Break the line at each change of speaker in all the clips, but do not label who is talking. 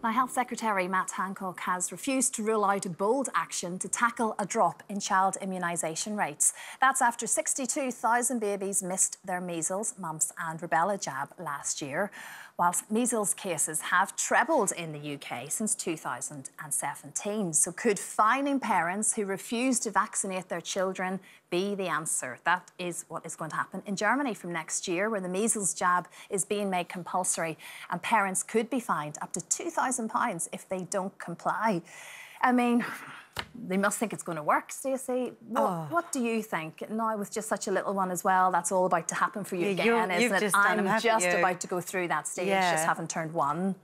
Now, Health Secretary Matt Hancock has refused to rule out a bold action to tackle a drop in child immunisation rates. That's after 62,000 babies missed their measles, mumps and rubella jab last year, whilst measles cases have trebled in the UK since 2017. So could fining parents who refuse to vaccinate their children be the answer? That is what is going to happen in Germany from next year, where the measles jab is being made compulsory, and parents could be fined up to £2,000 if they don't comply. I mean, they must think it's going to work, Stacey. What do you think? Now, with just such a little one as well, that's all about to happen for you again, isn't it? I'm just about to go through that stage, just haven't turned one.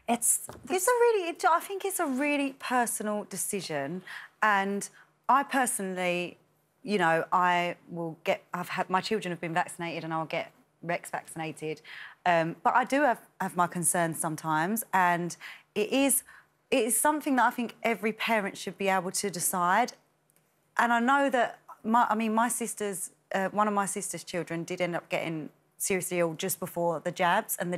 I
think it's a really personal decision, and I personally, you know, my children have been vaccinated and I'll get Rex vaccinated. But I do have my concerns sometimes, and it is something that I think every parent should be able to decide. And I know that, my sister's, one of my sister's children did end up getting seriously ill just before the jabs, and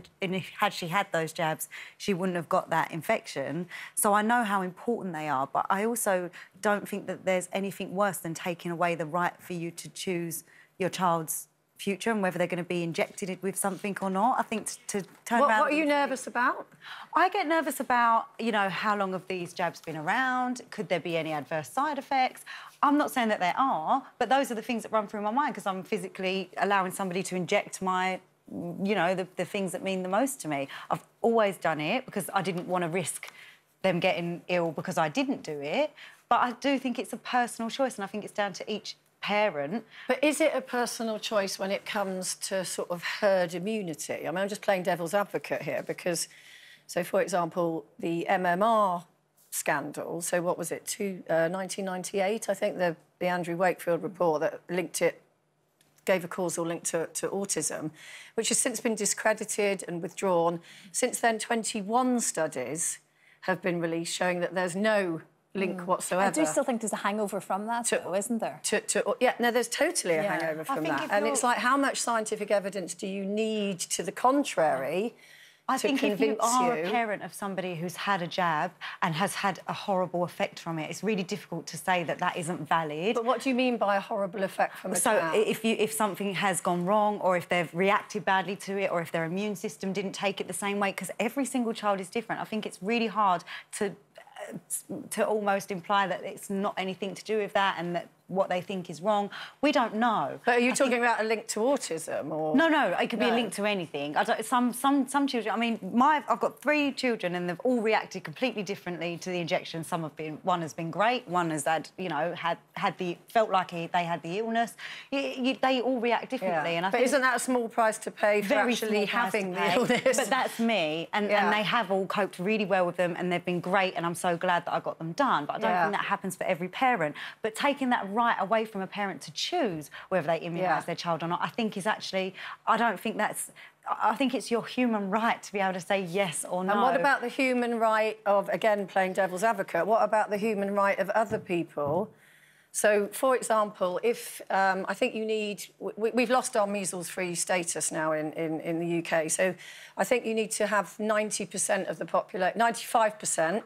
had she had those jabs, she wouldn't have got that infection. So I know how important they are, but I also don't think that there's anything worse than taking away the right for you to choose your child's future and whether they're going to be injected with something or not. I think to turn around...
What are you nervous about?
I get nervous about, you know, how long have these jabs been around? Could there be any adverse side effects? I'm not saying that there are, but those are the things that run through my mind because I'm physically allowing somebody to inject my, you know, the things that mean the most to me. I've always done it because I didn't want to risk them getting ill because I didn't do it. But I do think it's a personal choice, and I think it's down to each parent.
But is it a personal choice when it comes to sort of herd immunity? I mean, I'm just playing devil's advocate here because, so for example, the MMR scandal, so what was it, 1998, I think, the Andrew Wakefield report that gave a causal link to autism, which has since been discredited and withdrawn. Since then, 21 studies have been released showing that there's no link whatsoever.
I do still think there's a hangover from that, though, isn't there?
Yeah, no, there's totally a hangover from that. And it's like, how much scientific evidence do you need to the contrary
I
to
think
convince
if you are a parent of somebody who's had a jab and has had a horrible effect from it, it's really difficult to say that that isn't valid.
But what do you mean by a horrible effect from a jab?
So if something has gone wrong, or if they've reacted badly to it, or if their immune system didn't take it the same way, because every single child is different, I think it's really hard to almost imply that it's not anything to do with that and that what they think is wrong. We don't know.
But are you talking about a link to autism, or...?
No, it could be a link to anything. Some children... I mean, I've got 3 children and they've all reacted completely differently to the injection. One has been great, one has had, you know, felt like they had the illness. They all react differently. And I think
isn't that a small price to pay for actually having the illness?
But that's me, and they have all coped really well with them, and they've been great, and I'm so glad that I got them done. But I don't think that happens for every parent. But taking that right away from a parent to choose whether they immunise their child or not, I think is actually... I think it's your human right to be able to say yes or no.
And what about the human right of, again, playing devil's advocate, what about the human right of other people? So, for example, if I think you need... We've lost our measles-free status now in the UK, so I think you need to have 90% of the population, 95%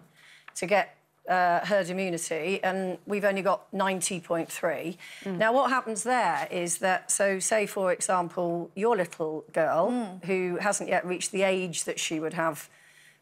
to get herd immunity, and we've only got 90.3. Now, what happens there is that, so say, for example, your little girl, who hasn't yet reached the age that she would have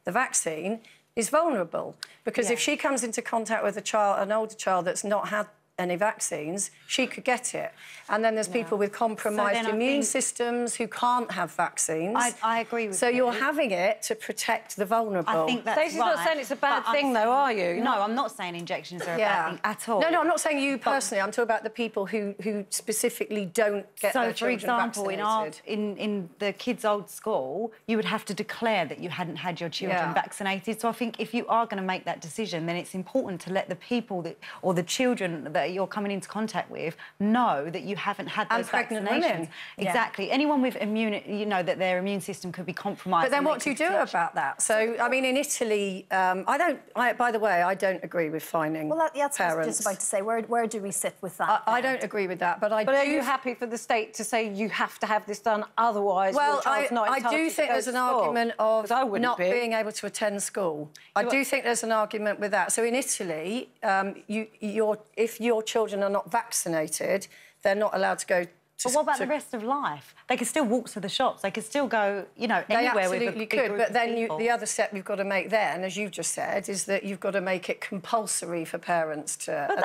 the vaccine, is vulnerable. Because if she comes into contact with an older child that's not had any vaccines, she could get it. And then there's people with compromised immune systems who can't have vaccines.
I agree with you.
So you're having it to protect the vulnerable.
I think that's
Stacey's not saying it's a bad thing, though, are you?
No, I'm not saying injections are a bad thing at all.
No, I'm not saying you personally. I'm talking about the people who specifically don't get their children vaccinated.
So, for example, in the kids' old school, you would have to declare that you hadn't had your children vaccinated. So I think if you are going to make that decision, then it's important to let the people or the children that that you're coming into contact with know that you haven't had those
pregnant
vaccinations.
women.
Exactly. Anyone with that their immune system could be compromised.
But then what do you do about that? So, I mean, in Italy, by the way, I don't agree with fining
Well, that's what I was
parents.
just about to say. Where do we sit with that?
I don't agree with that, but
But are you happy for the state to say you have to have this done, otherwise your child's not entitled
I do
to
think
go
there's
to
an
school?
argument of not
be.
being able to attend school. I do think there's an argument with that. So in Italy, if your children are not vaccinated, they're not allowed to go to...
But what about the rest of life? They could still walk to the shops. They could still go, anywhere with a big group
but then
of people.
the other step you've got to make then, as you've just said, is that you've got to make it compulsory for parents to...
But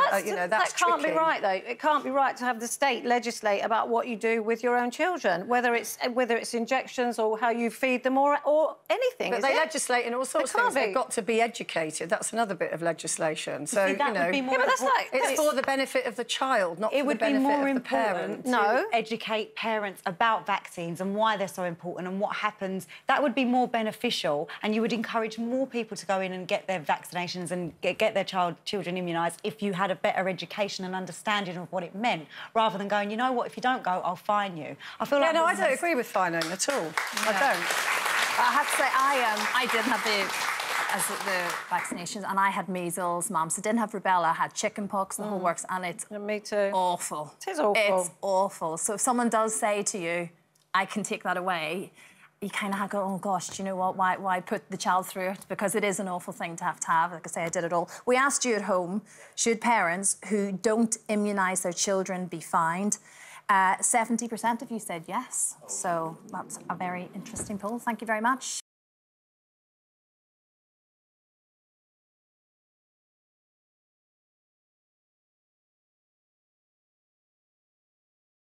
that can't be right, though. It can't be right to have the state legislate about what you do with your own children, whether it's injections or how you feed them or anything.
But they legislate in all sorts of things.
Be.
They've got to be educated. That's another bit of legislation. So,
See, that would be more
it's for the benefit of the child, not for the benefit of the parent.
To educate parents about vaccines and why they're so important and what happens. That would be more beneficial, and you would encourage more people to go in and get their vaccinations and get their children immunised if you had a better education and understanding of what it meant, rather than going, you know what, if you don't go, I'll fine you. I feel like...
No, I don't agree with fining at all. I don't.
I have to say, I did have the vaccinations, and I had measles, mumps. I didn't have rubella, I had chickenpox, the whole works, and it's
Me too.
awful.
It is awful.
It's awful. So if someone does say to you, I can take that away, you kind of go, oh, gosh, do you know what, why put the child through it? Because it is an awful thing to have. Like I say, I did it all. We asked you at home, should parents who don't immunise their children be fined? 70% of you said yes. So that's a very interesting poll. Thank you very much.